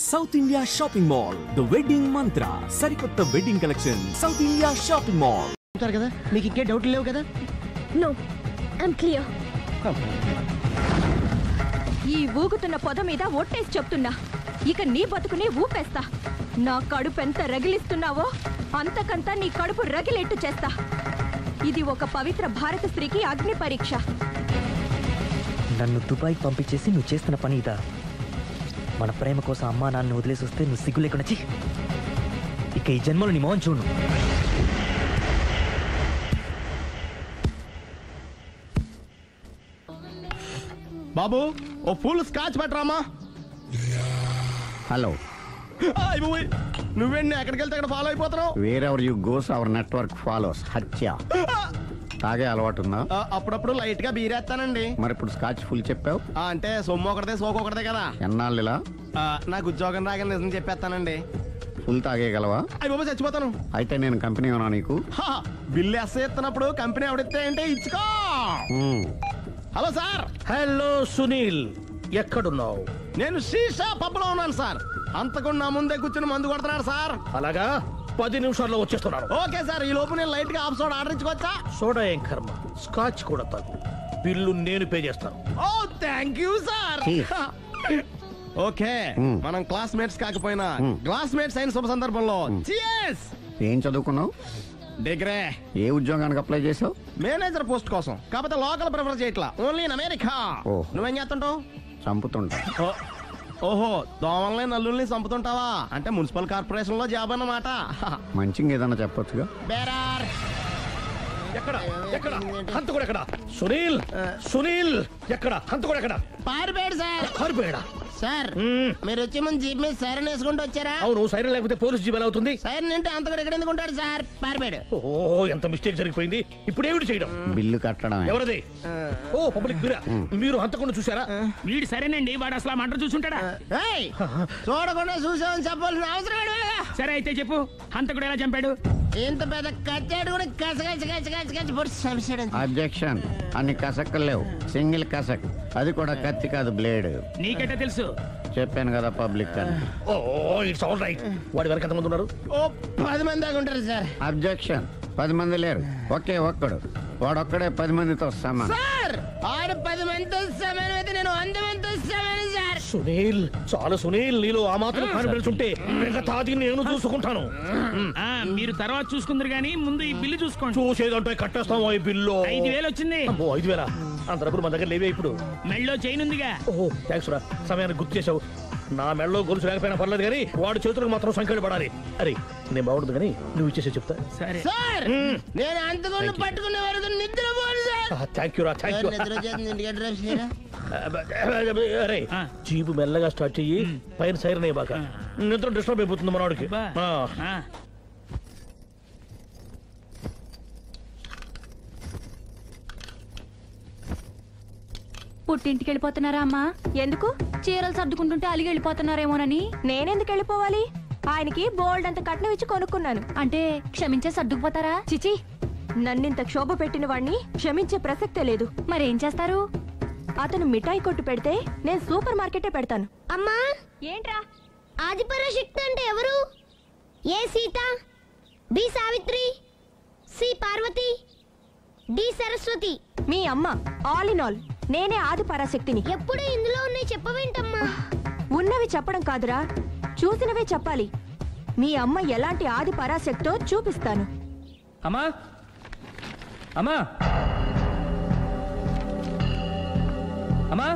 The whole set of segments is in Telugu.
South India shopping mall the wedding Mantra సరికొత్త wedding collection south India shopping mall కదా మీకు ఇంకే డౌట్ లేవు కదా? No I'm clear. ఈ ఊగుతున్న పొద మీద ఒట్టేసి చెప్తున్నా, ఇక నీ బతుకునే ఊపేస్తా. నా కడుపు ఎంత రగిలిస్తున్నావో అంతకంతా నీ కడుపు రగిలేట్టు చేస్తా. ఇది ఒక పవిత్ర భారత స్త్రీకి అగ్ని పరీక్ష. నన్ను దుబాయ్ పంపించేసి నువ్వు చేస్తున్న పని ఇదా? మన ప్రేమ కోసం అమ్మా నాన్న వదిలేసి వస్తే నువ్వు సిగ్గు లేకుండా ఇక ఈ జన్మలో నీ మోహన్ చూడు. బాబు ఓ ఫుల్ స్కాచ్ పెట్టరామా. హలో, నువ్వేంటి ఎక్కడికి వెళ్తే అక్కడ ఫాలో అయిపోతున్నావు? Wherever you goes our network follows. హత్య తాగే అలవాటు ఉందా? అప్పుడప్పుడు లైట్ గా బీరేస్తానండి. మరి ఇప్పుడు స్కాచ్ ఫుల్ చెప్పావు అంటే సొమ్ము ఒకటిదే సోకు ఒకటిదే కదా. ఎన్నాళ్ళు ఇలా? నాకు ఉద్యోగం రాగానే నిజం చెప్పేస్తానండి. ఫుల్ తాగేయగలవా? అయ్యి బాబు చచ్చిపోతాను. అయితే నేను కంపెనీ ఉన్నా నీకు. బిల్లు ఎస్ ఎత్తినప్పుడు కంపెనీ ఎవడితే అంటే ఇచ్చుకో. Hello sir. హలో సునీల్, ఎక్కడున్నావు? నేను శీషా పబ్లో ఉన్నాను సార్. అంతకుండా నా ముందే కూర్చుని మందు కొడుతున్నాడు సార్. అలాగా, 10 నిమిషాల్లో వచ్చేస్తున్నాను. Okay sir. ఈ లోపు నేను లైట్ గా ఆఫ్ సోడా ఆర్డర్ ఇచ్చుకోవచ్చా? సోడా ఏం కర్మ, స్కాచ్ కూడా తాగు. బిల్లు నేను పే చేస్తాను. ఓ థ్యాంక్ యూ సార్. ఓకే, మనం క్లాస్మేట్స్ కాకపోయినా క్లాస్మేట్స్ అయిన శుభ సందర్భంలో cheers. ఏం చదువుకున్నావు? డిగ్రీ. ఏ ఉద్యోగానికి అప్లై చేసావు? మేనేజర్ పోస్ట్ కోసం. కాకపోతే లోకల్ ప్రిఫర్ చేయట్లా, ఓన్లీ ఇన్ అమెరికా. ఓహ్. నువ్వేం చేస్తుంటావు? చంపుతుంటా. ఓహో, దోమల్ని నల్లుల్ని చంపుతుంటావా? అంటే మున్సిపల్ కార్పొరేషన్ లో జాబ్ అన్నమాట. మంచిగా ఏదన్నా చెప్పొచ్చుగా. బేరార్. ఎక్కడ ఎక్కడ హంతకుడు ఎక్కడ? సునీల్, సునీల్ ఎక్కడ? హంతకుడు ఎక్కడ? పారిపోయాడు సార్. పారిపోయాడా? సార్ మీరు వచ్చే ముందు జీప్ మీద సైరన్ వేసుకుంటూ వచ్చారా? అవును, సైరన్ లేకపోతే పోలీస్ జీబ్ ఎలా అవుతుంది? సైరన్ అంటే అంతకుడు ఎక్కడ ఎందుకు ఉంటాడు సార్? పారిపోయాడు. ఓ, ఎంత మిస్టేక్ జరిగిపోయింది. ఇప్పుడు ఏమిటి చేయడం? బిల్లు కట్టడమే. ఎవరది? ఓ, పబ్లిక్ బిరా. మీరు హంతకుండా చూసారా? వీడు సరేనండి, వాడు అసలు మంట చూసుంటాడా? చూడకుండా చూసామని చెప్పాల్సిన అవసరం లేదు. సరే అయితే చెప్పు, హంతకుడు ఎలా చంపాడు? ఇంత పెద్ద కచ్చాడు కూడా కచ్చ పొడి చంపాడు. అబ్జెక్షన్. అన్ని కసక్కలు లేవు, సింగిల్ కసక్. అది కూడా కత్తి కాదు, బ్లేడ్. నీకెట్టా తెలుసు? చెప్పాను కదా పబ్లిక్ అని. ఓ, ఇట్స్ ఆల్ రైట్. వాడి వెనక ఎంతమంది ఉన్నారు? ఓ 10 మంది దాకా ఉంటారు సార్. అబ్జెక్షన్. 10 మంది లేరు, ఒకే ఒక్కడు. వాడొక్కడే 10 మందితో సమానం. సార్ ఆడు 10 మందితో సమానం అయితే నేను 100 మందితో సమానం సార్. సునీల్, చాలా సునీల్, నీలో ఆ మాత్రం కాన్ఫిడెన్స్ ఉంటే మిగతాది నేను చూసుకుంటాను. మీరు తర్వాత చూసుకుందరు గానీ ముందు ఈ బిల్లు చూసుకోండి. చూసేదంటే కట్టేస్తాం. ఈ బిల్లు 5,000 వచ్చింది. 5,000? అంత డబ్బులు మన దగ్గర లేవే ఇప్పుడు. మెళ్ళో చైన్ ఉందిగా. ఓహో, థ్యాంక్స్ రా, సమయానికి గుర్తు చేసావు. నా మెడలో గొలుసు లేకపోయినా పర్లేదు కానీ వాడి చేతులకు మాత్రం సంఖ్యలు పడాలి. అరే, నేను బాగుండదు కానీ నువ్వు ఇచ్చేసే చెప్తా. సరే సార్ నేను అంతకుండా పట్టుకునే వరకు నిద్రపోను సార్. థ్యాంక్ యూ రా, థ్యాంక్ యూ. నిద్ర చేస్తుంది ఇంటికి డ్రైవ్ చేయరా? అరే, జీపు మెల్లగా స్టార్ట్ చెయ్యి, పైన సైరన్ అయ్యి బాగా. నిద్ర డిస్టర్బ్ అయిపోతుంది మనవాడికి. పుట్టింటికి వెళ్ళిపోతున్నారా అమ్మా? ఎందుకు? చీరలు సర్దుకుంటుంటే అలిగి వెళ్ళిపోతున్నారేమోనని. నేనెందుకు వెళ్ళిపోవాలి? ఆయనకి బోల్డ్ అంత కట్నం ఇచ్చి కొనుక్కున్నాను. అంటే క్షమించే సర్దుకుపోతారా? చిచి, నన్నింత క్షోభ పెట్టిన వాణ్ణి క్షమించే ప్రసక్తే లేదు. మరేం చేస్తారు? అతను మిఠాయి కొట్టు పెడితే నేను సూపర్ మార్కెటే పెడతాను. అమ్మా, ఏంట్రా? ఆదిపరాశక్తి అంటే ఎవరు? A Sita, B Savitri, C Parvati, D Saraswati. మీ అమ్మ. ఆల్ ఇన్ ఆల్ నేనే ఆది పరాశక్తిని. ఎప్పుడు ఇందులో ఉన్నాయి చెప్పవేంటమ్మా? ఉన్నవి చెప్పడం కాదురా, చూసినవే చెప్పాలి. మీ అమ్మ ఎలాంటి ఆది పరాశక్తో చూపిస్తాను. అమ్మా, అమ్మా, అమ్మా.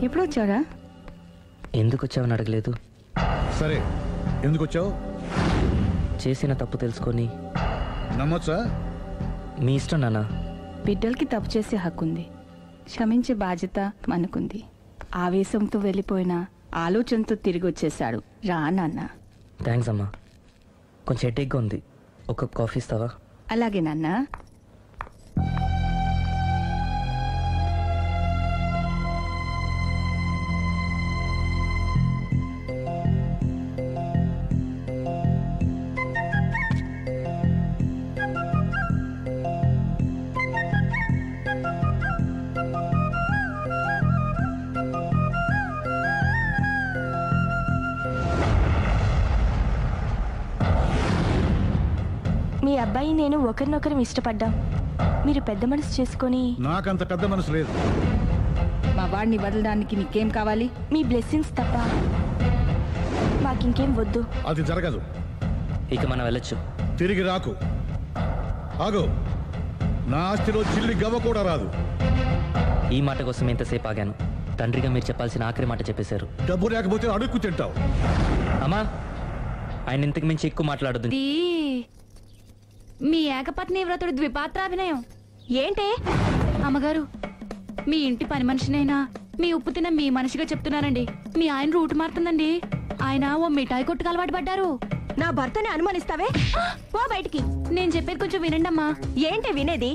ఎప్పుడు వచ్చారా? ఎందుకు వచ్చావని అడగలేదు. సరే, ఎందుకు వచ్చావు? చేసిన తప్పు తెలుసుకొని. నమ్మొచ్చా? మీ ఇష్టం నాన్న. బిడ్డలకి తప్పు చేసే హక్కుంది, క్షమించే బాధ్యత మనకుంది. ఆవేశంతో వెళ్ళిపోయిన ఆలోచనతో తిరిగి వచ్చేశాడు. రా నాన్న. థ్యాంక్స్ అమ్మా. కొంచెం హెడేక్గా ఉంది, ఒక కాఫీ ఇస్తావా? అలాగే నాన్న. అబ్బాయి నేను ఒకరినొకరం ఇష్టపడ్డాం. మీరు పెద్ద మనసు చేసుకొని. నాకంత పెద్ద మనసు లేదు. మా వాడిని వదలడానికి నీకేం కావాలి? మీ బ్లెస్సింగ్స్ తప్ప మాకింకేం వద్దు. అది జరగదు. ఇక మనం వెళ్ళొచ్చు. తిరిగి రాకు. ఆగు. నా ఆస్తిలో చిల్లి గవ్వ కూడా రాదు. ఈ మాట కోసం ఎంతసేపు ఆగాను. తండ్రిగా మీరు చెప్పాల్సిన ఆఖరి మాట చెప్పేశారు. డబ్బు లేకపోతే అడుక్కు తింటావు. అమ్మా, ఆయన ఇంతకు మించి ఎక్కువ మాట్లాడదు. మీ ఏకపత్ని వ్రతుడు ద్విపాత్రాభినయం ఏంటే? అమ్మగారు, మీ ఇంటి పని మనిషినైనా మీ ఉప్పు తిన్న మీ మనిషిగా చెప్తున్నానండి. మీ ఆయన రూటు మారుతుందండి. ఆయన ఓ మిఠాయి కొట్టుకు అలవాటు పడ్డారు. నా భర్తని అనుమానిస్తావే? పో బయటికి. నేను చెప్పేది కొంచెం వినండి అమ్మా. ఏంటి వినేది?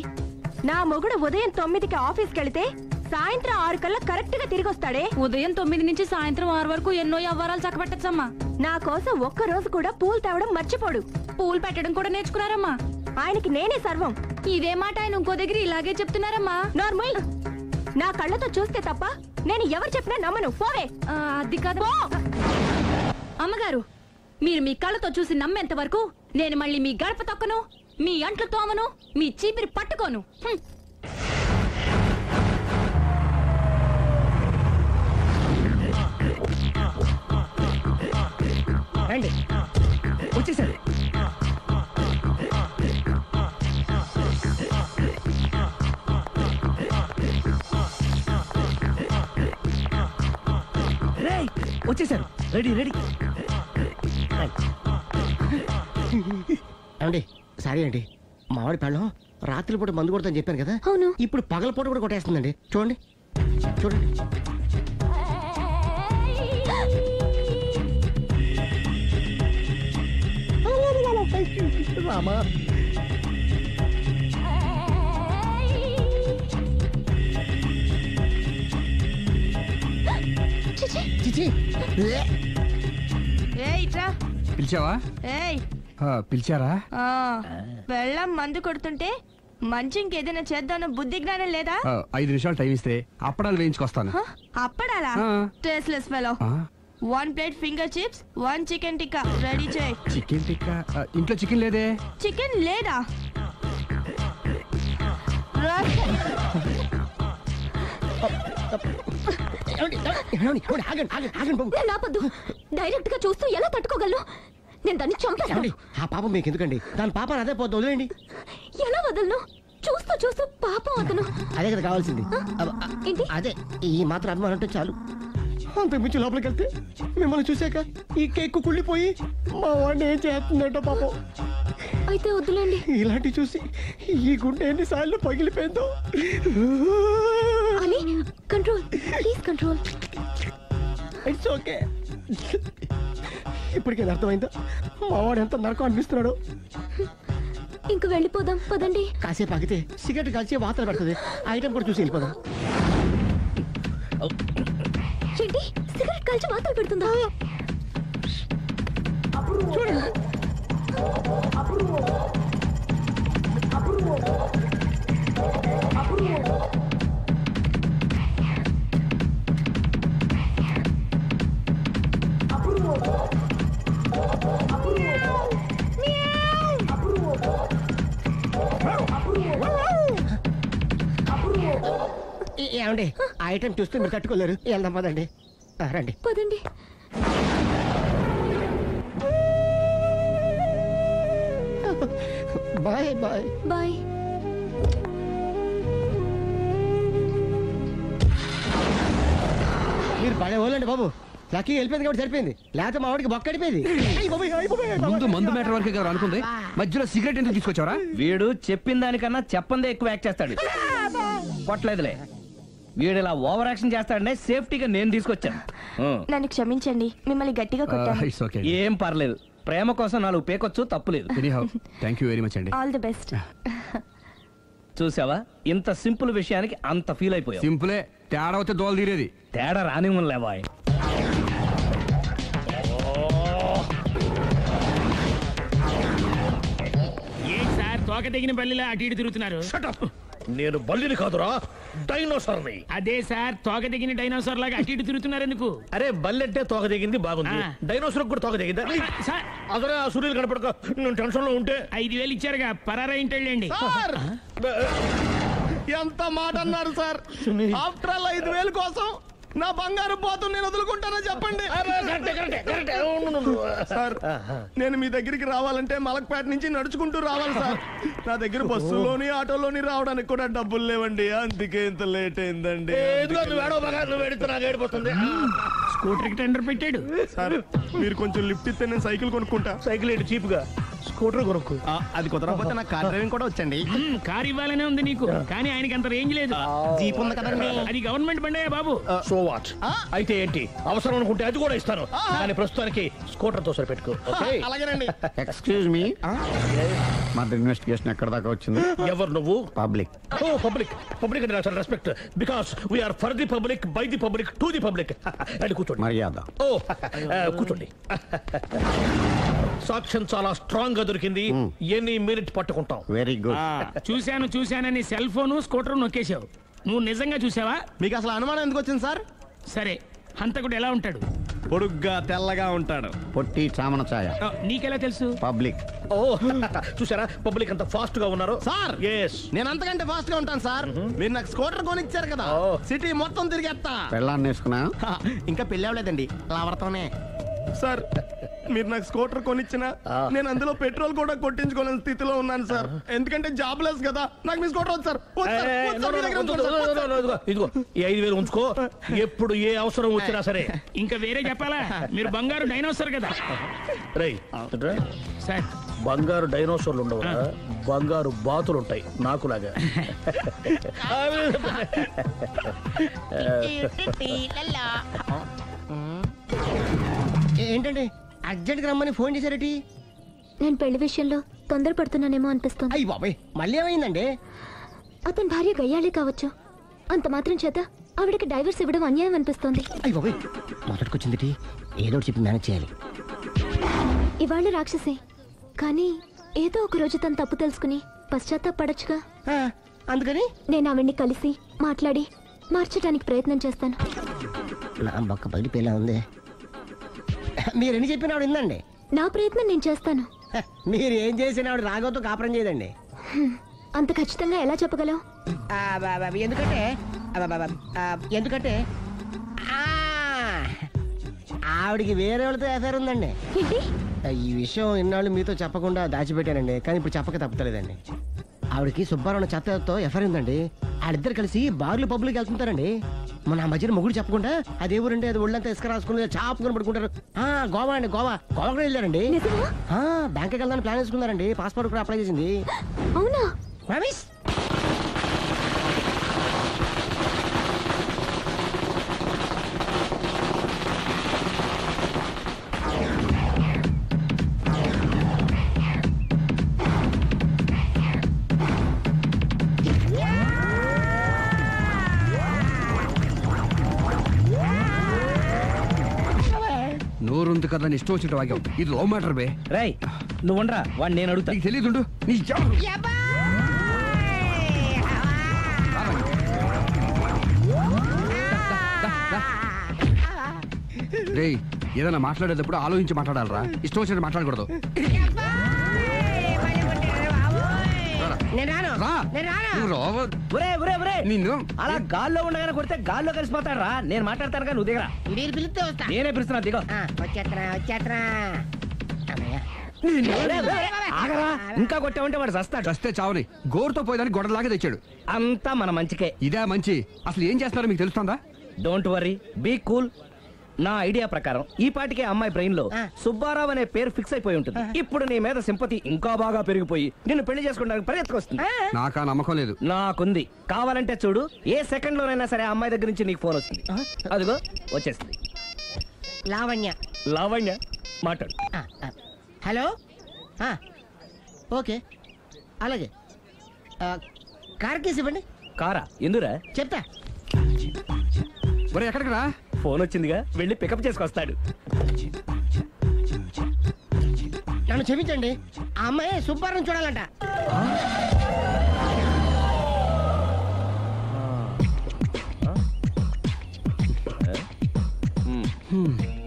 నా మొగుడు ఉదయం 9కి ఆఫీస్కి వెళితే సాయంత్రం 6 కల్లా కరెక్ట్ గా తిరిగి వస్తాడే. ఉదయం 9 నుంచి సాయంత్రం 6 వరకు ఎన్నో వ్యవహారాలు చక్కబెట్టచ్చమ్మా. నా కోసం ఒక్క రోజు కూడా పూలు తేవడం మర్చిపోడు. పూలు పెట్టడం కూడా నేర్చుకున్నారమ్మా. ఆయనకి నేనే సర్వం. ఇదే మాట ఆయన ఇంకో దగ్గర ఇలాగే చెప్తున్నారమ్మా. నార్మల్. నా కళ్ళతో చూస్తే తప్ప నేను ఎవరు చెప్పినా నమ్మను. పోవే. అది కాదు అమ్మగారు. మీరు మీ కళ్ళతో చూసి నమ్మేంత వరకు నేను మళ్ళీ మీ గడప తొక్కను, మీ అంట్లు తోమను, మీ చీపిరి పట్టుకోను. రండి, వచ్చేసారు. వచ్చేసారు. Ready ready. అండి సారీ అండి, మామిడి పళ్ళం రాత్రిపూట మందు కొడతాను చెప్పాను కదా. అవును, ఇప్పుడు పగలపూట కూడా కొట్టేస్తుందండి. చూడండి చూడండి. రామా, పిలిచావా? పిలిచారా? వెళ్ళం మందు కొడుతుంటే మంచి ఇంకేదైనా చేద్దామన్న బుద్ధి జ్ఞానం లేదా? 5 నిమిషాలు టైం ఇస్తే అప్పడాలు వేయించుకొస్తాను. అప్పడాలా? Tasteless fellow. 1 plate finger chips, 1 chicken tikka ready చేయి. చికెన్ టిక్కా? ఇంట్లో చికెన్ లేదే. చికెన్ లేదా? డైరెక్ట్ గా చూస్తూ ఎలా తట్టుకోగలను? నేను దాన్ని చంపాను. ఆ పాపం మీకు ఎందుకండి? దాని పాప అదే పోతుంది, వదిలేండి. ఎలా వదలను? చూస్తూ చూస్తూ పాపం అతను. అదే కదా కావాల్సింది. అదే ఈ మాత్రం అభిమానం అంటే చాలు. అంతకుమించి లోపలికి వెళ్తే మిమ్మల్ని చూసాక ఈ కేక్ కుళ్ళిపోయి మా వాడిని ఏం చేస్తుందంటో పాపం. అయితే వద్దులేండి. ఇలాంటి చూసి ఈ గుండె ఎన్నిసార్లు పగిలిపోయిందో. Control please, control. It's okay. ఇప్పటికే అర్థమైందా మా వాడు ఎంత నరకం అనిపిస్తున్నాడు? ఇంక వెళ్ళిపోదాం పదండి. కాసేపు ఆగితే సిగరెట్ కాల్చి వాతలు పడుతుంది. ఐటమ్ కూడా చూసి వెళ్ళిపోదాం. ఏంటి సిగరెట్ కాల్చి వాతలు పెడుతుందా? చూడండి. ఏమండి ఆ ఐటమ్ చూస్తే మీరు తట్టుకోలేరు. వెళ్దాం పదండి. రండి పదండి. Bye bye bye. మీరు పడే వాళ్ళండి బాబు. లక్కీ వెళ్ళిపోయింది కాబట్టి సరిపోయింది, లేకపోతే మా వాడికి బొక్క అడిపోయింది. ముందు మందు మ్యాటర్ వరకే కదా అనుకుంది, మధ్యలో సిగరెట్ ఎందుకు తీసుకొచ్చావరా? వీడు చెప్పిన దానికన్నా చెప్పందే ఎక్కువ యాక్ట్ చేస్తాడు. కొట్టలేదులే, వీడు ఇలా ఓవర్ యాక్షన్ చేస్తాడంటే సేఫ్టీగా నేను తీసుకొచ్చాను. నన్ను క్షమించండి, మిమ్మల్ని గట్టిగా కొట్టాను. ఏం పర్లేదు, ప్రేమ కోసం 4 పేకొచ్చు, తప్పులేదు. థ్యాంక్ యూ వెరీ మచ్ అండి. All the best. చూసావా, ఇంత సింపుల్ విషయానికి అంత ఫీల్ అయిపోయావు. సింపులే, తేడా వస్తే దోలు తీరేది. తేడా రానివ్వలేవా? ఏంటి సార్ తోక తెగిన పల్లిలా అటు ఇటు తిరుగుతున్నారు? నేను బల్లిని కాదురా, డైనోసార్ని. అదే సార్ తోక దిగిన డైనోసార్ లాగా అటు ఇటు తిరుగుతున్నారు ఎందుకు? అరే బల్లెట్టే తోక దిగింది బాగుంది, డైనోసార్ కూడా తోక దిగిందా? అదరే ఆ సూర్యులు కనపడక నేను టెన్షన్ లో ఉంటే 5,000 ఇచ్చారుగా, పరారా ఇంటండి. ఎంత మాట అన్నారు సార్? ఆఫ్టర్ ఆల్ 5,000 కోసం నా బంగారు పోతు నేను వదులుకుంటానో చెప్పండి సార్. నేను మీ దగ్గరికి రావాలంటే మలక్పేట నుంచి నడుచుకుంటూ రావాలి సార్. నా దగ్గర బస్సులోని ఆటోలోని రావడానికి కూడా డబ్బులు లేవండి, అందుకే ఇంత లేట్ అయిందండి. స్కూటర్ కి టెండర్ పెట్టాడు సార్. మీరు కొంచెం లిఫ్ట్ ఇస్తే నేను సైకిల్ కొనుక్కుంటా. సైకిల్ ఏంటి చీప్ గా, స్కూటర్ కొనుక్కు. అది కుదరకపోతే నాకు కార్ డ్రైవింగ్ కూడా వచ్చండి. కార్ ఇవ్వాలనే ఉంది నీకు, కానీ ఆయనకి అంత రేంజ్ లేదు. జీప్ ఉంది కదండి. అది గవర్నమెంట్ బండే బాబు. So what? అయితే ఏంటి, అవసరం అనుకుంటే అది కూడా ఇస్తాను, కానీ ప్రస్తుతానికి స్కూటర్ తో సరిపెట్టుకో. అలాగేనండి. ఎక్స్క్యూజ్ మీ, మర్డర్ ఇన్వెస్టిగేషన్ ఎక్కడ దాకా వచ్చింది? ఎవరు నువ్వు? పబ్లిక్. ఓ పబ్లిక్. పబ్లిక్ అంటే చాలా respect, because we are for the public, by the public, to the public. అది కూర్చోండి. మర్యాద. ఓ కూర్చోండి. సాక్ష్యం చాలా స్ట్రాంగ్ గా దొరికింది, ఎన్ని మినిట్ పట్టుకుంటాం. Very good. చూశానని సెల్ ఫోన్ స్కూటర్ నొక్కేశావు. నువ్వు నిజంగా చూసావా? మీకు అసలు అనుమానం ఎందుకు వచ్చింది సార్? సరే, హంతకుడు ఎలా ఉంటాడు? పొడుగ్గా తెల్లగా ఉంటాడు. పొట్టి చామన ఛాయ. నీకెలా తెలుసు? పబ్లిక్. ఓ చూసారా పబ్లిక్ అంత ఫాస్ట్ గా ఉన్నారు సార్. నేను అంతకంటే ఫాస్ట్ గా ఉంటాను సార్. మీరు నాకు స్కూటర్ కొనిచ్చారు కదా, సిటీ మొత్తం తిరిగేస్తా. పెళ్ళాన్ని వేసుకున్నా? ఇంకా పెళ్ళి అవ్వలేదండి, లావర్తోనే. సార్ మీరు నాకు స్కూటర్ కొనిచ్చినా నేను అందులో పెట్రోల్ కూడా కొట్టించుకోలేని స్థితిలో ఉన్నాను సార్. ఎందుకంటే జాబ్ లెస్ కదా, నాకు మీ స్కూటర్ వద్దు సార్. ఇదిగో ఈ 5,000 ఉంచుకో, ఎప్పుడు ఏ అవసరం వచ్చినా సరే. ఇంకా వేరే చెప్పాలా? మీరు బంగారు డైనోసార్ కదా. రై సార్, బంగారు డైనోసార్లు ఉండవు, బంగారు బాతులు ఉంటాయి నాకులాగా. ఏంటండి అర్జెంట్ గా రమ్మని ఫోన్ చేశారటి? నేను పెళ్లి విషయంలో తొందరపడుతున్నానేమో అనిపిస్తుంది. అయ్యి బాబాయ్, మళ్ళీ ఏమైందండి? అతని భార్య గయ్యాళే కావచ్చు, అంత మాత్రం చేత ఆవిడకి డైవర్స్ ఇవ్వడం అన్యాయం అనిపిస్తోంది. అయ్యి బాబాయ్, మొదటికొచ్చింది ఏదో చెప్పి మేనేజ్ చేయాలి. ఇవాళ రాక్షసే, కానీ ఏదో ఒక రోజు తను తప్పు తెలుసుకుని పశ్చాత్తాపడొచ్చుగా. అందుకని నేను ఆవిడ్ని కలిసి మాట్లాడి మార్చడానికి ప్రయత్నం చేస్తాను. నా బొక్క బయటపోయేలా ఉంది. మీరు ఎన్ని చెప్పిన ఆవిడ ఇందండి. నా ప్రయత్నం నేను చేస్తాను. మీరు ఏం చేసిన ఆవిడ రాగోతో కాపురం చేయదండి. అంత ఖచ్చితంగా ఎలా చెప్పగలవు? ఎందుకంటే ఆవిడికి వేరే వాళ్ళతో ఎఫైర్ ఉందండి. ఈ విషయం ఇన్నాళ్ళు మీతో చెప్పకుండా దాచిపెట్టానండి, కానీ ఇప్పుడు చెప్పక తప్పలేదండి. ఆవిడకి సుబ్బారావు చెత్తతో ఎఫైర్ ఉందండి. వాళ్ళిద్దరు కలిసి బార్లు పబ్లిక్ వెళ్తుంటారండి. మన మధ్యన మొగుడు చెప్పకుండా అదే ఊరండి, అది ఒళ్ళంతా ఇసుక రాసుకుని చాపుకొని పడుకుంటారు. గోవా అండి, గోవా కూడా వెళ్ళారండి. బ్యాంక్కి వెళ్దాని ప్లాన్ వేసుకున్నారండి. పాస్పోర్ట్ కూడా అప్లై చేసింది. అవునా? నోరుంది కదా ఇష్టం వచ్చినట్టు వాగావు. ఇది లవ్ మ్యాటర్ బే. రై నువ్వు ఉండరా, వాడిని నేను అడుగుతా. నీకు తెలియదు. రేయ్, ఏదైనా మాట్లాడేటప్పుడు ఆలోచించి మాట్లాడాలరా, ఇష్టం వచ్చినట్టు మాట్లాడకూడదు. నిన్ను అలా గాల్లో ఉండగానే కొడితే గాల్లో కలిసిపోతాడు రా. నేను మాట్లాడతాను కానీ నువ్వు దిగరా. మీరు పిలిస్తే వస్తా. నేనే పిలుస్తున్నా, దిగో. ఆగరా, ఇంకా కొట్టామంటే వాడు చస్తాడు. చస్తే చావని, గోరుతో పోయేదానికి గొడవలాగా తెచ్చాడు. అంతా మన మంచికే. ఇదే మంచి. అసలు ఏం చేస్తారో మీకు తెలుస్తుందా? Don't worry, be cool. నా ఐడియా ప్రకారం ఈ పాటికే అమ్మాయి బ్రెయిన్ లో సుబ్బారావు అనే పేరు ఫిక్స్ అయిపోయి ఉంటుంది. ఇప్పుడు నీ మీద సింపతి ఇంకా బాగా పెరిగిపోయి నిన్ను పెళ్లి చేసుకోవడానికి పరిగెత్తుకొస్తుంది. నాకా నమ్మకం లేదు. నాకుంది. కావాలంటే చూడు, ఏ సెకండ్ లోనైనా సరే అమ్మాయి దగ్గర నుంచి నీకు ఫోన్ వస్తుంది. అదిగో వచ్చేస్తుంది. లావణ్య. లావణ్య మాట్లాడు. హలో. ఓకే, అలాగే. కార్ కేసు ఇవ్వండి. కారా? ఎందురా? చెప్తా. మరి ఎక్కడికి రా? ఫోన్ వచ్చిందిగా, వెళ్ళి పికప్ చేసుకొస్తాడు. నన్ను క్షమించండి, ఆ అమ్మాయి సుబ్బారావు చూడాలంట.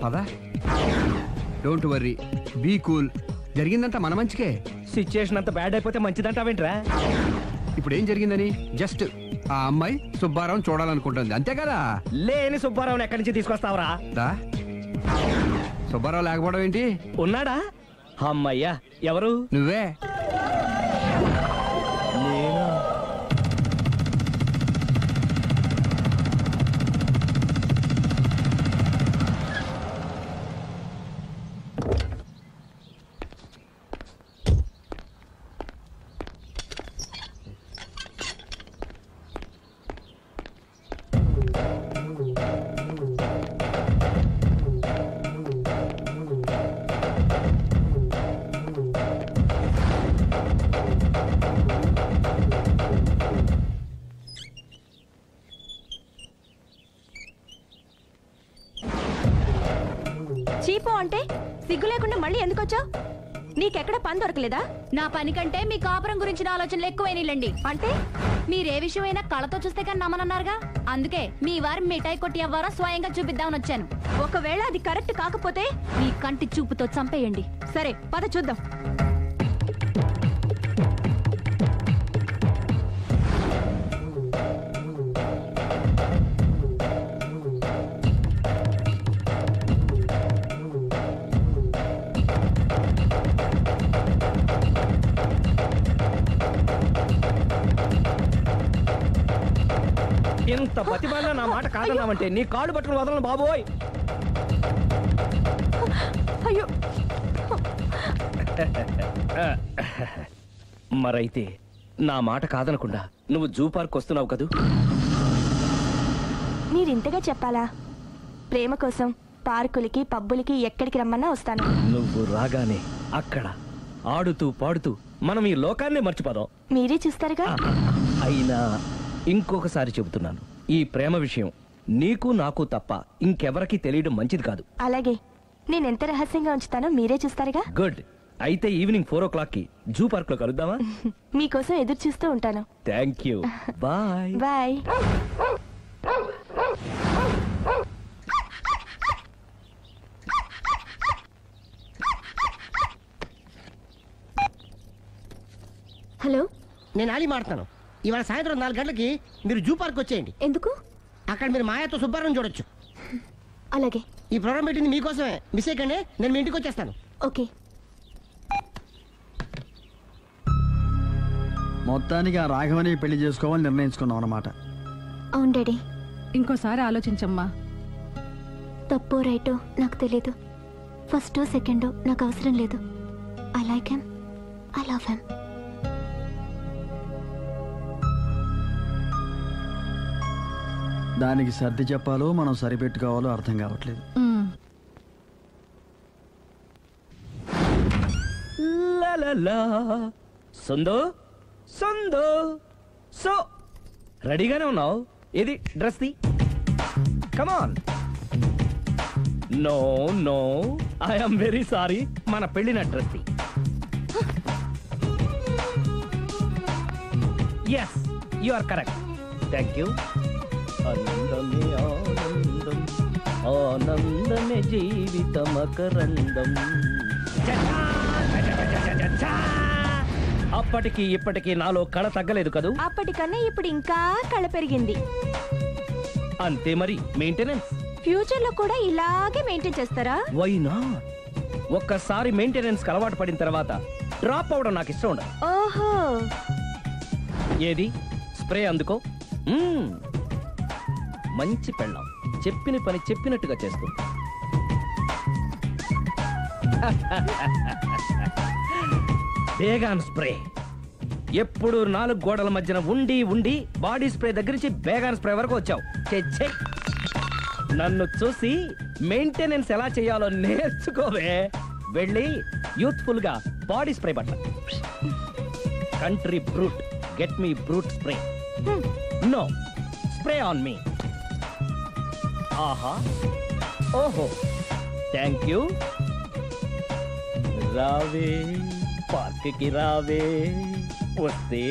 పదా డోంట్ వర్రీ బీ కూల్ జరిగిందంతా మన మంచికే. సిచ్యుయేషన్ అంత బ్యాడ్ అయిపోతే మంచిదంటావేంట్రా? ఇప్పుడు ఏం జరిగిందని జస్ట్ ఆ అమ్మాయి సుబ్బారావు చూడాలనుకుంటుంది అంతే కదా. లేని సుబ్బారావుని ఎక్కడి నుంచి తీసుకొస్తావరా? సుబ్బారావు లేకపోవడం ఏంటి? ఉన్నాడా? అమ్మయ్యా, ఎవరు? నువ్వే. చీపో అంటే సిగ్గు లేకుండా మళ్ళీ ఎందుకు వచ్చావు? నీకెక్కడ పని దొరకలేదా? నా పని కంటే మీ కాపురం గురించిన ఆలోచనలు ఎక్కువైనాయిలండి. అంటే మీరే విషయమైనా కళ్ళతో చూస్తే కానీ నమ్మనన్నారుగా, అందుకే మీ వారి మిఠాయి కొట్టి అవ్వారా స్వయంగా చూపిద్దామని వచ్చాను. ఒకవేళ అది కరెక్ట్ కాకపోతే మీ కంటి చూపుతో చంపేయండి. సరే పద చూద్దాం. ఇంత బతిమాలినా నా మాట కాదన్నావంటే నీ కాళ్ళు పట్టుకుని వదలను బాబోయ్. అయ్యో మరైతే నా మాట కాదనకుండా నువ్వు జూ పార్క్ వస్తున్నావు కదూ? మీరింతగా చెప్పాలా? ప్రేమ కోసం పార్కులకి పబ్బులకి ఎక్కడికి రమ్మన్నా వస్తాను. నువ్వు రాగానే అక్కడ ఆడుతూ పాడుతూ మనం ఈ లోకాన్నే మర్చిపోదాం. మీరే చూస్తారుగా. అయినా ఇంకొకసారి చెబుతున్నాను, ఈ ప్రేమ విషయం నీకు నాకు తప్ప ఇంకెవరికి తెలియడం మంచిది కాదు. అలాగే, నేనెంత రహస్యంగా ఉంచుతానో మీరే చూస్తారుగా. గుడ్. అయితే ఈవినింగ్ 4 o'clock కి జూ పార్క్ లో కలుద్దామా? మీకోసం ఎదురు చూస్తూ ఉంటాను. Thank you. Bye bye. Hello, నేను ఆలి మాడతాను. ఇవాళ సాయంత్రం 4 గంటలకి మీరు జూ పార్క్ వచ్చేయండి. ఎందుకు? అక్కడ మీరు మాయాతో సుబ్బారావుని చూడొచ్చు. అలాగే. ఈ ప్రోగ్రామ్ పెట్టింది మీకోసమే. మిస్ అయ్యకండి, నేను మీ ఇంటికి వచ్చేస్తాను. ఓకే. మొత్తానికి ఆ రాఘవని పెళ్లి చేసుకోవాలని నిర్ణయించుకున్నాం అన్నమాట. అవును డాడీ. ఇంకోసారి ఆలోచించమ్మా. తప్పో రైటో నాకు తెలీదు. ఫస్టో సెకండో నాకు అవసరం లేదు. I like him, I love him. దానికి సర్ది చెప్పాలో మనం సరిపెట్టుకోవాలో అర్థం కావట్లేదు. సందో సందో సో రెడీగానే ఉన్నావు? ఇది డ్రెస్ ది. Come on. No no, I'm very sorry. మన పెళ్లిన డ్రెస్ ది. Yes, you are correct. Thank you. ఆనందమే ఆనందం, ఆనందమే జీవితమకరందం. అప్పటికి ఇప్పటికి నాలో కళ తగ్గలేదు కదూ? అప్పటికన్నా ఇప్పుడు ఇంకా కళ పెరిగింది. అంతే మరి. మెయింటెనెన్స్ ఫ్యూచర్ లో కూడా ఇలాగే మెయింటైన్ చేస్తారా? Why not? ఒక్కసారి మెయింటెనెన్స్ అలవాటు పడిన తర్వాత డ్రాప్ అవడం నాకు ఇష్టం ఉండదు. ఓహో. ఏది స్ప్రే అందుకో. మంచి పెళ్ళాం, చెప్పిన పని చెప్పినట్టుగా చేస్తుంది. Baygon spray. ఎప్పుడు 4 గోడల మధ్యన ఉండి ఉండి బాడీ స్ప్రే దగ్గర నుంచి బేగాన్ స్ప్రే వరకు వచ్చావు. నన్ను చూసి మెయింటెనెన్స్ ఎలా చేయాలో నేర్చుకోవే. వెళ్ళి యూత్ఫుల్ గా బాడీ స్ప్రే బట్ట. Country Brut, get me Brut spray. No, spray on me. ఆహా, ఓహో, థ్యాంక్ యూ. రావే పార్క్ కి రావే, వస్తే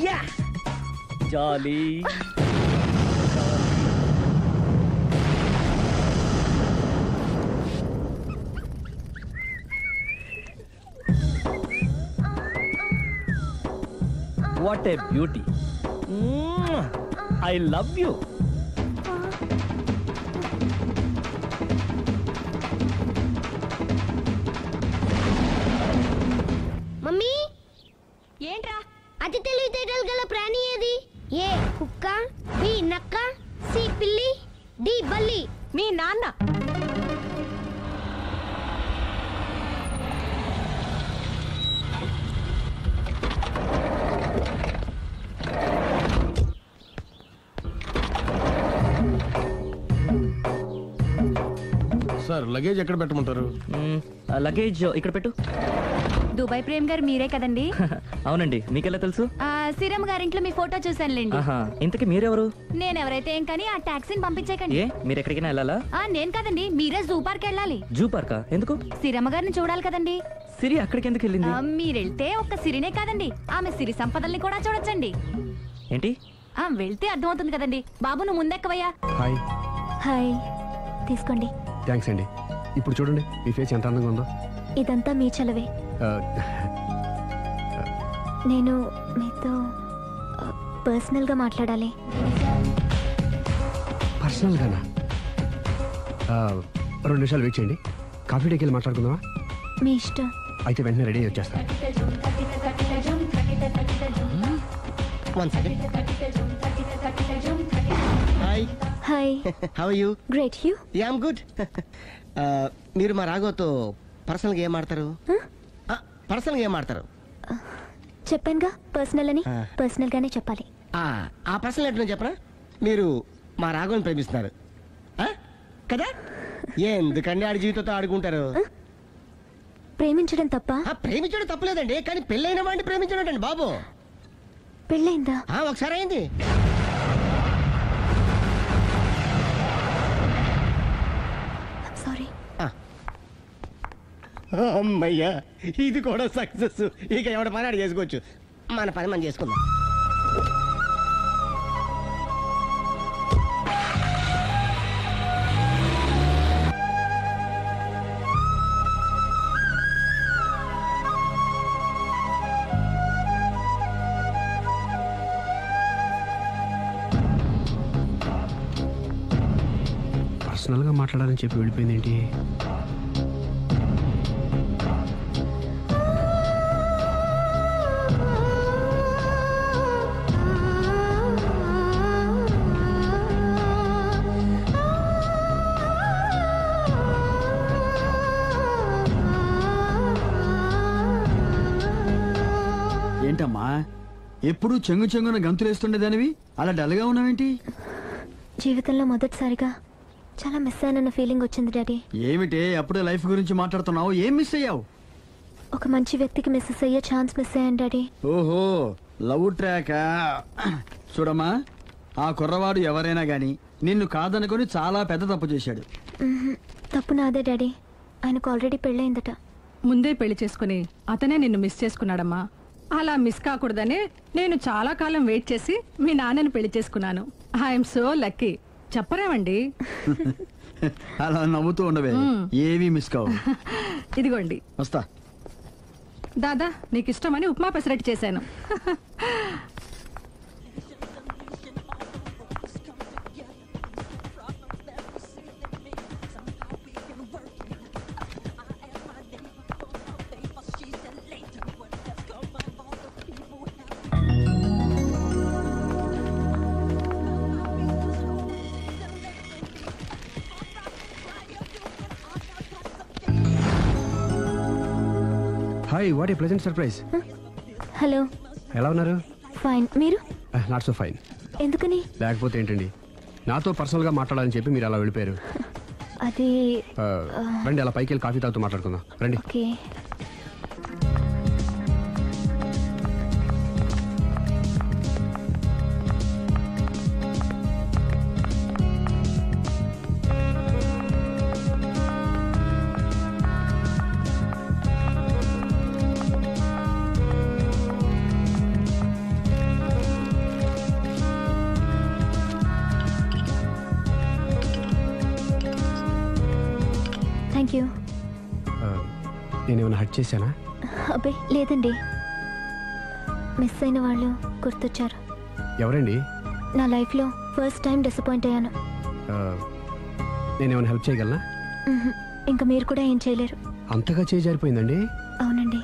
యా jolly. What a beauty. I love you. Mummy ఏంట్రా? అతి తెలివితేటలు గల ప్రాణి ఏది? ఏ కుక్క, బి నక్క, సి పిల్లి, డి బల్లి. మీ నాన్న. సార్ లగేజ్ ఎక్కడ పెట్టమంటారు? లగేజ్ ఇక్కడ పెట్టు. దుబాయ్ ప్రేమ్ గారు మీరే కదండి? అవునండి, మీకెలా తెలుసు? శ్రీరామ్ గారింట్లో మీ ఫోటో చూసానులేండి. ఇంతకీ మీరెవరు? నేనెవరైతే ఏం కానీ ఆ టాక్సీని పంపించేకండి. ఏ మీరు ఎక్కడికైనా వెళ్ళాలా? నేను కదండి, మీరే జూ పార్క్ వెళ్ళాలి. జూ పార్కా? ఎందుకు? శ్రీరమ్మ గారిని చూడాలి కదండి. సిరి అక్కడికి ఎందుకు వెళ్ళింది? మీరెళ్తే ఒక్క సిరినే కాదండి, ఆమె సిరి సంపదల్ని కూడా చూడొచ్చండి. ఏంటి? వెళ్తే అర్థమవుతుంది కదండి. బాబు నువ్వు ముందెక్కవయ్యా. హాయ్. హాయ్, తీసుకోండి. థ్యాంక్స్ అండి. ఇప్పుడు చూడండి మీ ఫేస్ ఎంత అందంగా ఉందో. ఇదంతా మీ చలవే. నేను మీతో పర్సనల్గా మాట్లాడాలి. పర్సనల్గానా? 2 నిమిషాలు వెయిట్ చేయండి. కాఫీ డేకి వెళ్ళి మాట్లాడుకుందామా? మీ ఇష్టం. అయితే వెంటనే రెడీ వచ్చేస్తాను. Hi. Hi. How are you? Great. You? Yeah, I am good. మీరు మా రాఘవతో పర్సనల్గా ఏం ఆడతారు? పర్సనల్గా ఏం ఆడతారు? చెప్పానుగా పర్సనల్ అని. పర్సనల్ గానే చెప్పాలి. ఆ పర్సనల్ ఏంటో చెప్పనా? మీరు మా రాఘవని ప్రేమిస్తున్నారు కదా? ఎందుకండి ఆడి జీవితంతో ఆడుకుంటారు? ప్రేమించడం తప్ప? ప్రేమించడం తప్పలేదండి, కానీ పెళ్ళైన వాడిని ప్రేమించడం అండి బాబు. పెళ్ళైందా? ఒకసారి అయింది. సారీ. అమ్మయ్యా, ఇది కూడా సక్సెస్. ఇక ఎవడ పని ఆడు చేసుకోవచ్చు, మన పని మనం చేసుకుందాం. పర్సనల్గా మాట్లాడాలని చెప్పి వెళ్ళిపోయింది ఏంటి? ఏంటమ్మా ఎప్పుడు చెంగు చెంగున గంతులేస్తుండేదానివి అలా డల్గా ఉన్నావేంటి? జీవితంలో మొదటిసారిగా చాలా మిస్ అయ్యానన్న ఫీలింగ్ వచ్చింది డాడీ. ఏమిటే అప్పుడే లైఫ్ గురించి మాట్లాడుతున్నావు? ఏం మిస్ అయ్యావు? ఒక మంచి వ్యక్తికి మిస్ అయ్యే ఛాన్స్ మిస్ అయ్యాను డాడీ. ఓహో, లవ్ ట్రాక్. చూడమ్మా, ఆ కుర్రవాడు ఎవరైనా గాని నిన్ను కాదనుకొని చాలా పెద్ద తప్పు చేశాడు. తప్పు నాదే డాడీ. ఆయనకు ఆల్రెడీ పెళ్ళయిందట. ముందే పెళ్లి చేసుకుని అతనే నిన్ను మిస్ చేసుకున్నాడమ్మా. అలా మిస్ కాకూడదని నేను చాలా కాలం వెయిట్ చేసి మీ నాన్నని పెళ్లి చేసుకున్నాను. I'm so lucky. చెప్పరేమండి? అలా నవ్వుతూ ఉండవే, ఏవి మిస్ కావు. ఇదిగోండి. వస్తా. దాదా, నీకు ఇష్టమని ఉప్మా పెసరట్టు చేశాను. Hi, what a pleasant surprise. Hello. ఎలా ఉన్నారు? ఫైన్. మీరు? Not so fine. ఎందుకని? లేకపోతే ఏంటండి, నాతో పర్సనల్గా మాట్లాడాలని చెప్పి మీరు అలా వెళ్ళిపోయారు. అది రండి, అలా పైకి వెళ్ళి కాఫీ తాగుతూ మాట్లాడుకుందాం. రండి. ఓకే. Thank you. నేనేమైనా హర్ట్ చేశానా? అబ్బే లేదండి. మిస్ అయిన వాళ్ళు గుర్తొచ్చారు. ఎవరండి? నా లైఫ్లో ఫస్ట్ టైం డిసప్పాయింట్ అయ్యాను. నేనేమైనా హెల్ప్ చేయగలనా? ఇంకా మీరు కూడా ఏం చేయలేరు. అంతగా చేయి జారిపోయిందండి? అవునండి.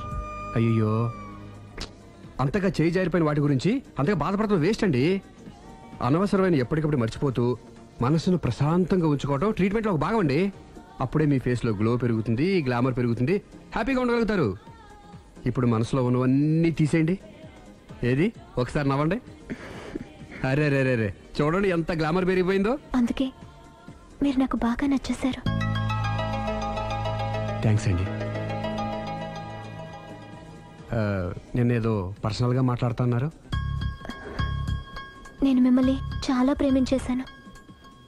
అయ్యో, అంతగా చేయి జారిపోయిన వాటి గురించి అంతగా బాధపడటం వేస్ట్ అండి. అనవసరమైన ఎప్పటికప్పుడు మర్చిపోతూ మనసును ప్రశాంతంగా ఉంచుకోవటం ట్రీట్మెంట్లో ఒక భాగం అండి. అప్పుడే మీ ఫేస్లో గ్లో పెరుగుతుంది, గ్లామర్ పెరుగుతుంది, హ్యాపీగా ఉండగలుగుతారు. ఇప్పుడు మనసులో ఉన్నవన్నీ తీసేయండి. ఏది ఒకసారి నవ్వండి. అరే రే రే రే, చూడండి ఎంత గ్లామర్ పెరిగిపోయిందో. అందుకే మీరు నాకు బాగా నచ్చేశారు. థ్యాంక్స్ అండి. నేనేదో పర్సనల్గా మాట్లాడుతున్నారు. నేను మిమ్మల్ని చాలా ప్రేమించేశాను,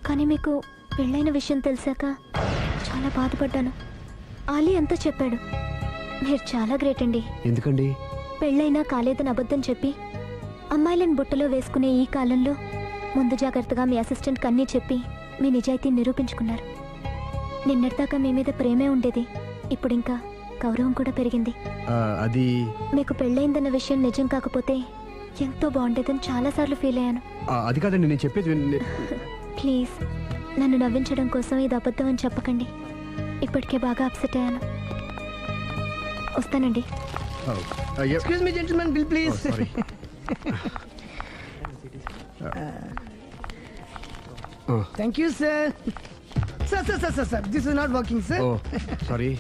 కానీ మీకు పెళ్ళైన విషయం తెలిసాక చాలా బాధపడ్డాను. ఆలీ అంతా చెప్పాడు. మీరు చాలా గ్రేట్ అండి. ఎందుకండి? పెళ్ళైనా కాలేదని అబద్ధం చెప్పి అమ్మాయిలను బుట్టలో వేసుకునే ఈ కాలంలో ముందు జాగ్రత్తగా మీ అసిస్టెంట్కి అన్నీ చెప్పి మీ నిజాయితీ నిరూపించుకున్నారు. నిన్నటిదాకా మీ మీద ప్రేమే ఉండేది, ఇప్పుడు ఇంకా గౌరవం కూడా పెరిగింది. అది మీకు పెళ్ళైందన్న విషయం నిజం కాకపోతే ఎంతో బాగుండేదని చాలాసార్లు ఫీల్ అయ్యాను. అది కాదండి నేను చెప్పేది. ప్లీజ్ నన్ను నవ్వించడం కోసం ఇది అబద్ధం అని చెప్పకండి. ఇప్పటికే బాగా అప్సెట్ అయ్యాను. వస్తానండి. Excuse me gentlemen, bill please. Thank you sir. Sir this is not working sir. Sorry.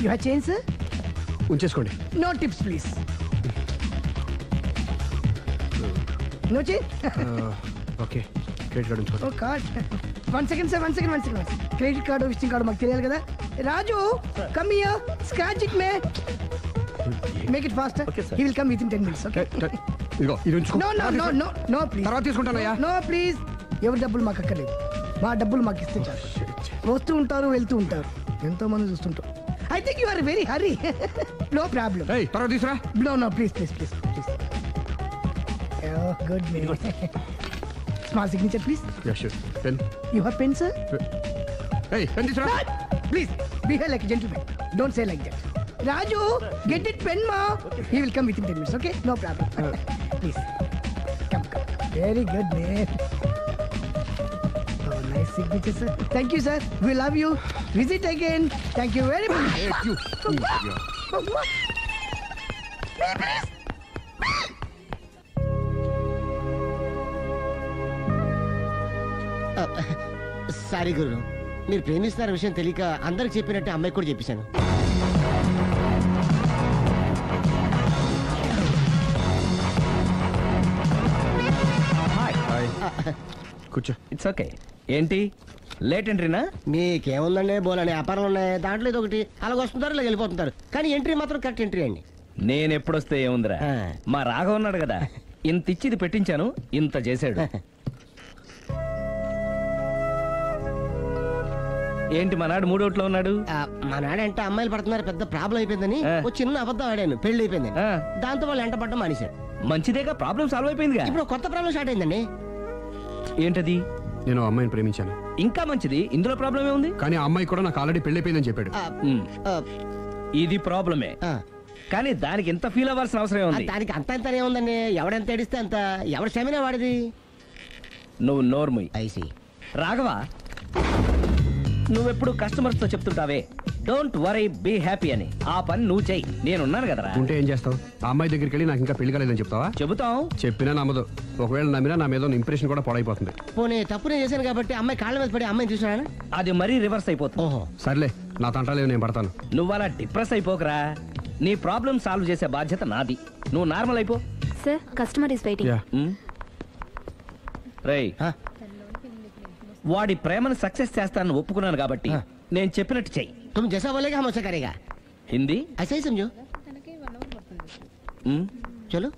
You have change sir? ఉంచేసుకోండి. No tips please. No change? Okay, credit card ఉంచుకోండి. Oh card. One second sir, one second. Credit card visiting card మాకు తెలియాలి కదా. Raju, come here, scratch it may. Make it fast. He will come within 10 minutes. Okay, ఇదిగో ఇది ఉంచుకో. No please. తర్వాత తీసుకుంటానయ్యా. No please. ఎవరి డబ్బులు మాకు అక్కర్లేదు, మా డబ్బులు మాకు ఇస్తే చాలు. వస్తూ ఉంటారు, వెళ్తూ ఉంటారు, ఎంతో మంది చూస్తుంటారు. I think you are very hurry. No problem. తర్వాత తీసురా. No please. గుడ్ మే. Small signature please. Pen. You have pen sir? Pen తీసురా. Please behave like a gentleman. Don't say like that. Raju, get it pen ma. He will come within 10 minutes. Okay, no problem. Please come. Very good man. Oh, nice signature, sir. Thank you, sir. We love you. Visit again. Thank you very much. Thank you. Sorry గురు, మీరు ప్రేమిస్తున్న విషయం తెలియక అందరికి చెప్పినట్టే అమ్మాయికి కూడా చెప్పేశాను. కూర్చో. It's okay. ఏంటి లేట్ ఎంట్రీనా? మీకేముందండి, బోలని వ్యాపారాలు ఉన్నాయి, దాంట్లో ఇది ఒకటి అలాగ వస్తుంటారు ఇలా వెళ్ళిపోతుంటారు, కానీ ఎంట్రీ మాత్రం కరెక్ట్ ఎంట్రీ అండి. నేను ఎప్పుడొస్తే ఏముందిరా, మా రాఘవ ఉన్నాడు కదా, ఇంత ఇచ్చి ఇది పెట్టించాను, ఇంత చేశాడు. ఏంటి మనాడు మూడోట్లో ఉన్నాడు? మనాడంటే అమ్మాయిలు పడుతున్నారు, పెద్ద ప్రాబ్లం అయిపోయిందని ఒక చిన్న అబద్ధం ఆడాను, పెళ్లి అయిపోయింది. దాంతో వాళ్ళు ఎంట పడ్డం మానేశాడు. మంచిదేగా, ప్రాబ్లం సాల్వ్ అయిపోయిందిగా. ఇప్పుడు కొత్త ప్రాబ్లం స్టార్ట్ అయిందండి. ఏంటది? నేను అమ్మాయిని ప్రేమించాను. ఇంకా మంచిది, ఇందులో ప్రాబ్లం ఏముంది? కానీ ఆ అమ్మాయి కూడా నాకు ఆల్రెడీ పెళ్లి అయిపోయిందని చెప్పాడు. ఇది ప్రాబ్లమే, కానీ దానికి ఎంత ఫీల్ అవ్వాల్సిన అవసరం ఉంది? దానికి అంత ఎంత ఏముందండి, ఎవడెంత ఏడిస్తే అంత, ఎవరి క్షమేనా వాడిది. నువ్వు నోర్ముయ్. ఐసి రాఘవ, నువ్వెప్పుడు కస్టమర్స్ తో చెప్తుంటావే డోంట్ వరీ బీ హ్యాపీ అని, ఆ పని నువ్వు చెయ్యి, నేనున్నాను కదరా. ఉంటే ఏం చేస్తావు? ఆ అమ్మాయి దగ్గరికి వెళ్ళి నాకు ఇంకా పెళ్లి కాలేదని చెప్తావా? చెబుతాం. చెప్పినా నమ్మదు. ఒకవేళ నమ్మినా నా మీద ఇంప్రెషన్ కూడా పాడైపోతుంది. పోనీ తప్పు నేను చేశాను కాబట్టి అమ్మాయి కాళ్ళ మీద పడి అమ్మాయిని చూసాను, అది మరీ రివర్స్ అయిపోతుంది. ఓహో సర్లే, నా తంటాలేవు, నేను పడతాను. నువ్వు అలా డిప్రెస్ అయిపోకరా, నీ ప్రాబ్లం సాల్వ్ చేసే బాధ్యత నాది, నువ్వు నార్మల్ అయిపో. Sir, customer is waiting. రేయ్, వాడి ప్రేమను సక్సెస్ చేస్తానని ఒప్పుకున్నాను కాబట్టి నేను చెప్పినట్టు చెయ్యి. तुम जैसा बोलेगा हम वैसा करेगा. हिंदी ऐसा ही समझो. चलो.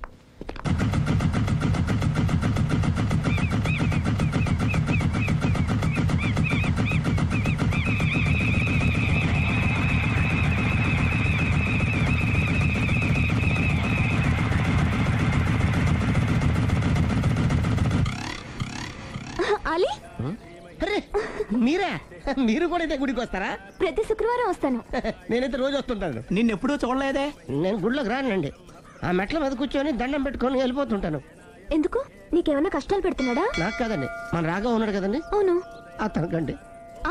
ఆలీ, మీరా? మీరు కూడా ఇదే గుడికి వస్తారా? ప్రతి శుక్రవారం వస్తాను. నేనైతే రోజు వస్తుంటాను. నిన్నెప్పుడూ చూడలేదే. నేను గుడిలోకి రానండి. ఆ మెట్ల మీద కూర్చొని దండం పెట్టుకొని వెళ్ళిపోతుంటాను. ఎందుకు? నీకేమైనా కష్టాలు పెడుతున్నాడా? నాకు కాదండి, మన రాగా ఉన్నాడు కదండి. అవును. అతనికండి.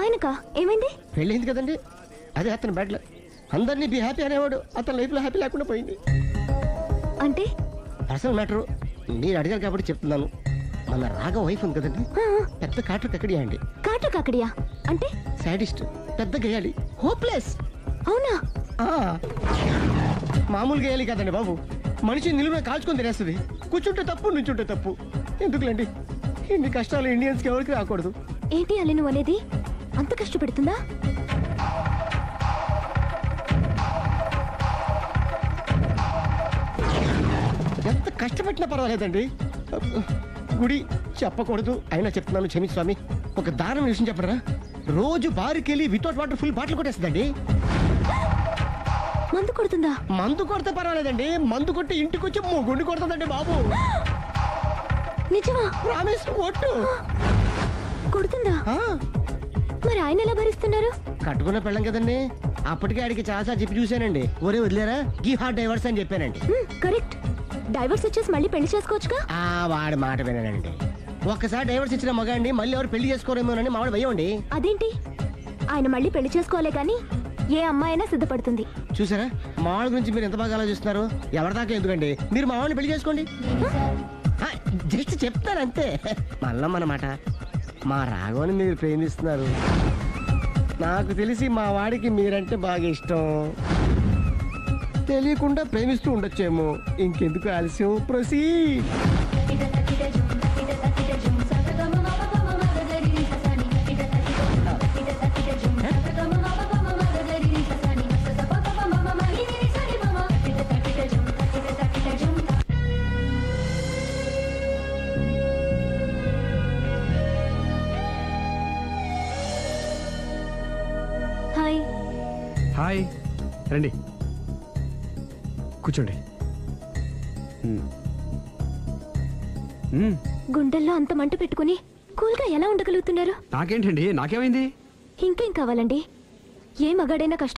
ఆయనకా? ఏమైంది? పెళ్ళైంది కదండి, అదే అతని బెడ్లో అందరినీ బి హ్యాపీ అనేవాడు. అతని లైఫ్ లో హ్యాపీ లేకుండా పోయింది. అంటే పర్సనల్ మ్యాటర్ మీరు అడిగారు కాబట్టి చెప్తున్నాను. మన రాగా వైఫ్ ఉంది కదండి, పెద్ద కాటర్ కక్కడియా అండి. కాటర్ కక్కడియా అంటే? సాడిస్ట్, పెద్ద గేయాలి, హోప్లెస్. అవునా? మామూలు గేయాలి కదండి బాబు, మనిషి నిలువున కాల్చుకొని తినేస్తుంది. కూర్చుంటే తప్పు, నుంచుంటే తప్పు. ఎందుకులేండి ఇన్ని కష్టాలు ఇండియన్స్కి ఎవరికి రాకూడదు. ఏంటి అల్లి నువ్వు అనేది? అంత కష్టపెడుతుందా? ఎంత కష్టపెట్టినా పర్వాలేదండి. గుడి చెప్పకూడదు అయినా చెప్తున్నాను, క్షమించు స్వామి. ఒక దారుణ విషయం చెప్పరా, రోజు బారుకెళ్ళి వితౌట్ వాటర్ ఫుల్ బాటిల్ కొట్టేస్తుందండి. మందు కొడుతుందా? మందు కొడితే పర్వాలేదండి, మందు కొట్టి ఇంటికి వచ్చి గుండు కొడుతుందండి బాబు. నిజమా? ప్రామిస్, ఒట్టు. కొడుతుందా? మరి ఆయన ఎలా భరిస్తున్నారు? కట్టుకున్న పెళ్ళం కదండి. అప్పటికే ఆడికి చాలాసార్లు చెప్పి చూశానండి, ఒరే వదిలేరా గీ హార్ట్ డైవర్స్ అని చెప్పానండి. కరెక్ట్. డైవర్స్ ఇచ్చేసి మళ్ళీ పెళ్లి చేసుకోవచ్చుగా. వాడి మాట వినానండి. ఒక్కసారి డైవర్స్ ఇచ్చిన మగాండి మళ్ళీ ఎవరు పెళ్లి చేసుకోరేమోనని మావాడు భయండి. అదేంటి? ఆయన మళ్ళీ పెళ్లి చేసుకోలే కానీ ఏ అమ్మాయి అయినా సిద్ధపడుతుంది. చూసారా మావాడి గురించి మీరు ఎంత బాగా ఆలోచిస్తున్నారు. ఎవరిదాకా ఎందుకండి, మీరు మావాడిని పెళ్లి చేసుకోండి. జస్ట్ చెప్తాను అంతే. మళ్ళీ మన మాట, మా రాఘవని మీరు ప్రేమిస్తున్నారు. నాకు తెలిసి మా వాడికి మీరంటే బాగా ఇష్టం. తెలియకుండా ప్రేమిస్తూ ఉండొచ్చేమో. ఇంకెందుకు ఆలస్యం, ప్రొసీడ్. హాయ్. హాయ్, రండి కూర్చోండి. గుండెల్లో అంత మంట పెట్టుకుని కూల్గా ఎలా ఉండగలుగుతున్నారు? నాకేంటండి, నాకేమైంది? ఇంకేం కావాలండి? ఏ మగాడైనా కష్టం